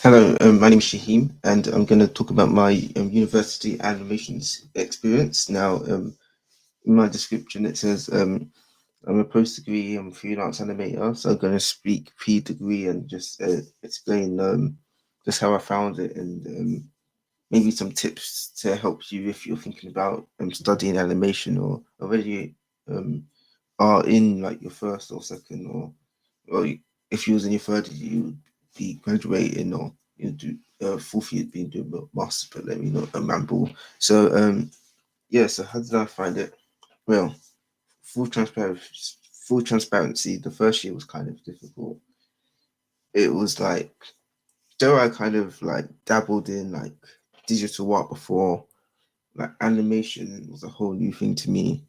Hello, my name is Shaheem, and I'm going to talk about my university animations experience. Now, in my description, it says I'm a post-degree freelance animator, so I'm going to speak pre-degree and just explain just how I found it and maybe some tips to help you if you're thinking about studying animation or already um, are in like your first or second or if you was in your third, you would be graduating or you do fourth year being doing a master's, but let me not ramble. So yeah, so how did I find it? Well, full transparency, full transparency. The first year was kind of difficult. It was like though I kind of like dabbled in like digital art before, like animation was a whole new thing to me.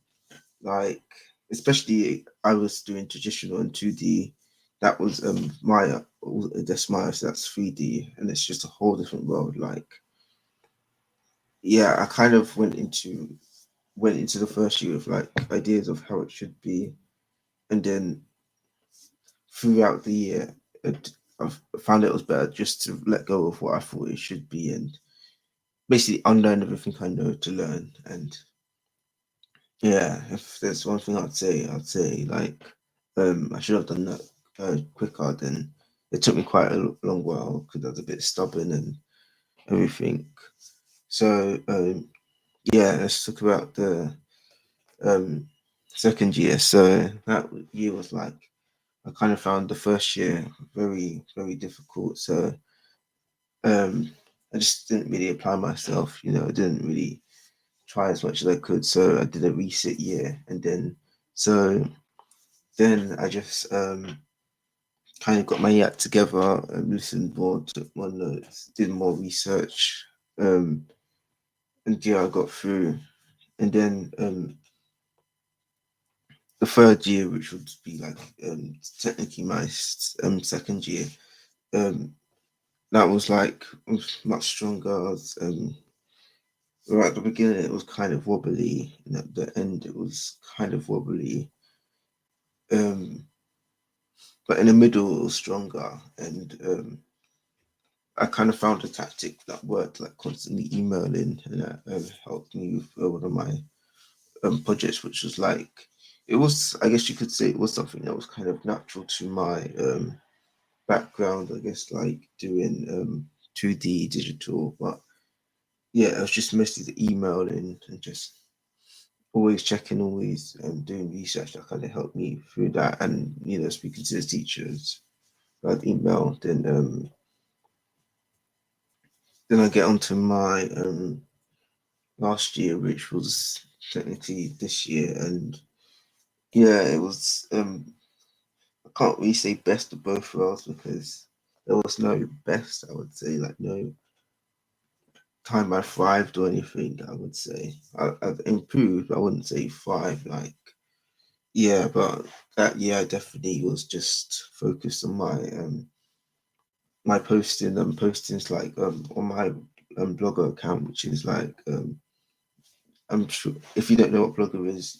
Like especially I was doing traditional and 2D. That was Maya, that's Maya, so that's 3D, and it's just a whole different world. Like yeah, I kind of went into the first year with like ideas of how it should be, and then throughout the year, I found it was better just to let go of what I thought it should be and basically unlearn everything I know to learn. And yeah, if there's one thing I'd say like I should have done that quicker. Then it took me quite a long while because I was a bit stubborn and everything. So yeah, let's talk about the um second year. So that year was like I kind of found the first year very difficult. So um I just didn't really apply myself. I didn't really try as much as I could. So I did a resit year, and so then I just kind of got my act together and listened more, took more notes, did more research, um, and yeah, I got through. And then the third year, which would be like technically my second year, um, that was like much stronger. Right at the beginning, it was kind of wobbly, and at the end, it was kind of wobbly. Um, but in the middle, it was stronger, and I kind of found a tactic that worked, like constantly emailing, and that helped me with one of my projects, which was like it was. I guess you could say it was something that was kind of natural to my background. I guess like doing 2D digital, but yeah, it was just mostly the emailing and just always checking, always doing research that kind of helped me through that, and speaking to the teachers by email. Then I get onto my last year, which was technically this year, and yeah, it was. I can't really say best of both worlds because there was no best. I would say like no time I thrived or anything. I would say I've improved. But I wouldn't say thrive. Like yeah, but that year I definitely was just focused on my posting and postings like on my blogger account, which is like I'm sure if you don't know what Blogger is,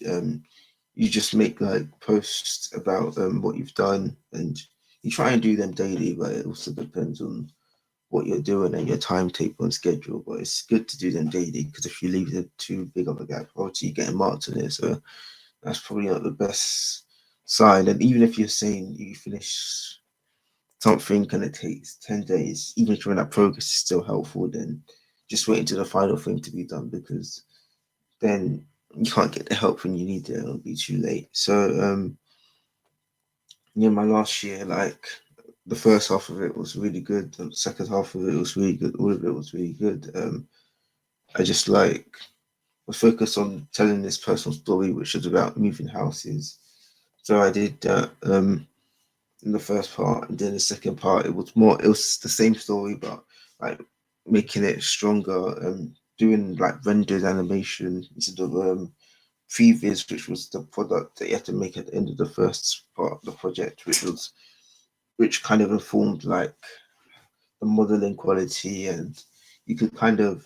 you just make like posts about what you've done, and you try and do them daily, but it also depends on what you're doing and your timetable and schedule. But it's good to do them daily because if you leave it too big of a gap, obviously you're getting marked on it. So that's probably not the best sign. And even if you're saying you finish something and it takes 10 days, even if you're in that progress is still helpful, then just wait until the final thing to be done because then you can't get the help when you need it. It'll be too late. So yeah, my last year, like the first half of it was really good. The second half of it was really good. All of it was really good. I just like was focused on telling this personal story, which was about moving houses. So I did that in the first part, and then the second part, it was more. It was the same story, but like making it stronger. Doing like rendered animation instead of previous, which was the product that you had to make at the end of the first part of the project, which kind of informed like the modeling quality, and you could kind of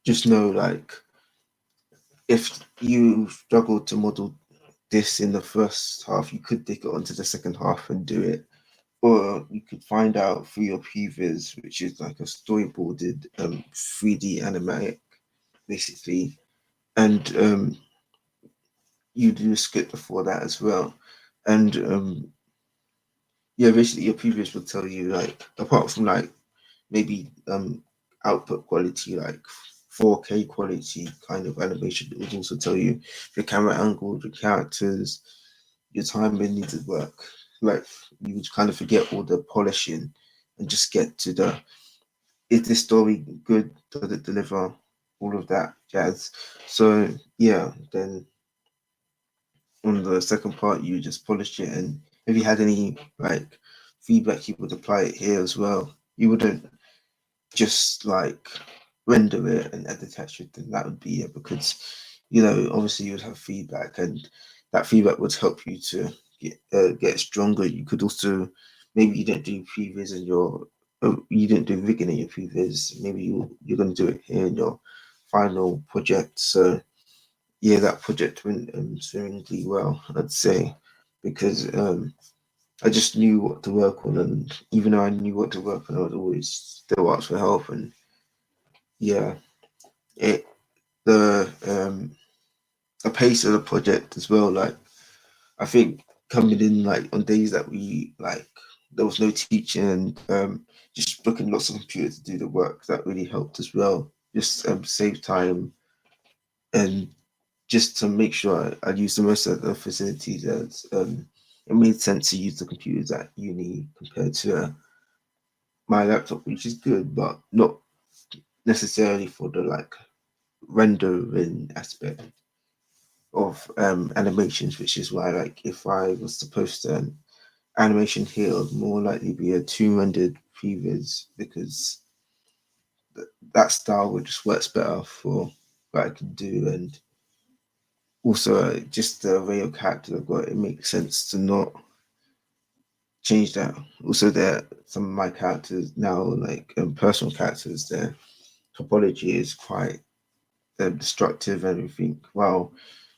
just know like if you struggled to model this in the first half, you could take it onto the second half and do it or you could find out through your previous, which is like a storyboarded 3D animatic, basically, and you do a script before that as well, and yeah, basically your previous will tell you like apart from like maybe output quality like 4K quality kind of animation, it would also tell you the camera angle, the characters, your time when needed work. Like you would kind of forget all the polishing and just get to the is this story good? Does it deliver? All of that jazz. So yeah, then on the second part you just polish it, and if you had any like feedback you would apply it here as well. You wouldn't just like render it and add the texture, then that would be it, because obviously you would have feedback, and that feedback would help you to get stronger. You could also maybe you didn't do previs in your you didn't do rigging in your previs, maybe you're going to do it here in your final project. So yeah, that project went swimmingly well, I'd say, because I just knew what to work on, and even though I knew what to work on, I would always still ask for help. And yeah, it the pace of the project as well. Like I think coming in like on days that we like there was no teaching, and just booking lots of computers to do the work, that really helped as well. Just save time, and just to make sure I use the most of the facilities. That it made sense to use the computers at uni compared to my laptop, which is good, but not necessarily for the like rendering aspect of animations, which is why like if I was to post an animation here, it would more likely be a two rendered previs, because that style would just works better for what I can do. And also just the array of characters I've got, it makes sense to not change that. Also, there some of my characters now, like personal characters, their topology is quite destructive and everything. Wow,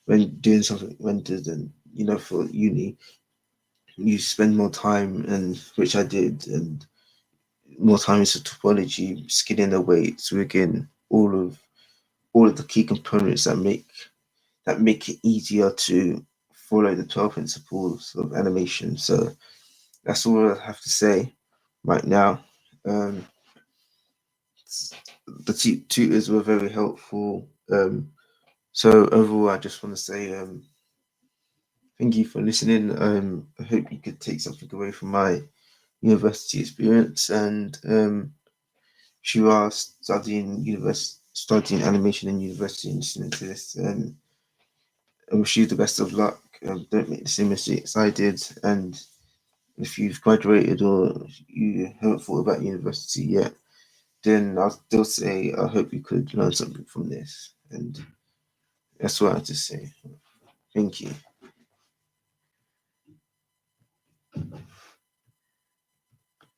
when doing something rendered, and for uni, you spend more time, and which I did, and more time into topology, skinning away, rigging all of the key components that make it easier to follow the 12 principles of animation. So that's all I have to say right now. Um, the tutors were very helpful. So overall, I just want to say thank you for listening. I hope you could take something away from my university experience, and if you are studying animation in university and listening to this, I wish you the best of luck. Don't make the same mistakes I did, and if you've graduated or you haven't thought about university yet, then I'll still say I hope you could learn something from this, and that's what I have to say. Thank you.